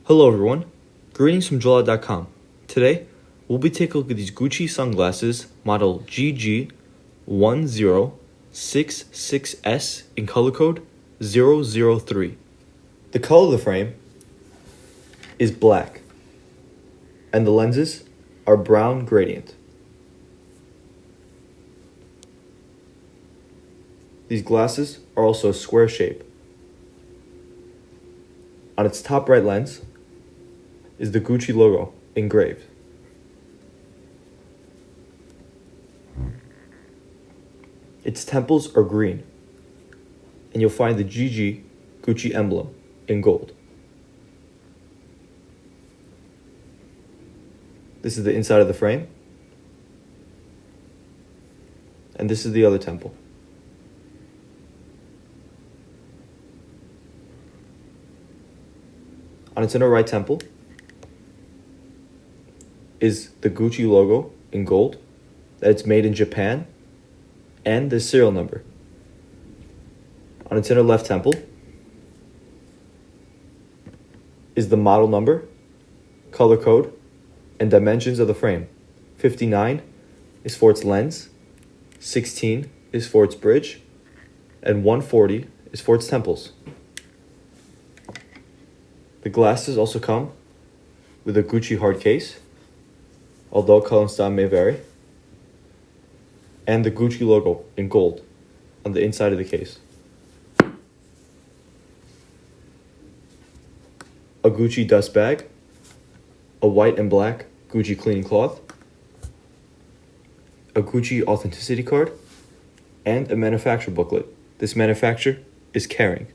Hello everyone, greetings from JoyLot.com. Today, we'll be taking a look at these Gucci sunglasses model GG1066S in color code 003. The color of the frame is black, and the lenses are brown gradient. These glasses are also a square shape. On its top right lens is the Gucci logo engraved. Its temples are green, and you'll find the GG Gucci emblem in gold. This is the inside of the frame, and this is the other temple. On its inner right temple is the Gucci logo in gold, that it's made in Japan, and the serial number. On its inner left temple is the model number, color code, and dimensions of the frame. 59 is for its lens, 16 is for its bridge, and 140 is for its temples. The glasses also come with a Gucci hard case, although color and style may vary, and the Gucci logo in gold on the inside of the case. A Gucci dust bag, a white and black Gucci cleaning cloth, a Gucci authenticity card, and a manufacturer booklet. This manufacturer is Kering.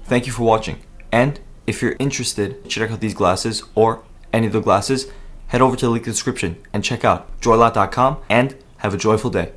Thank you for watching, and if you're interested to check out these glasses or any of the glasses, head over to the link in the description and check out JoyLot.com and have a joyful day.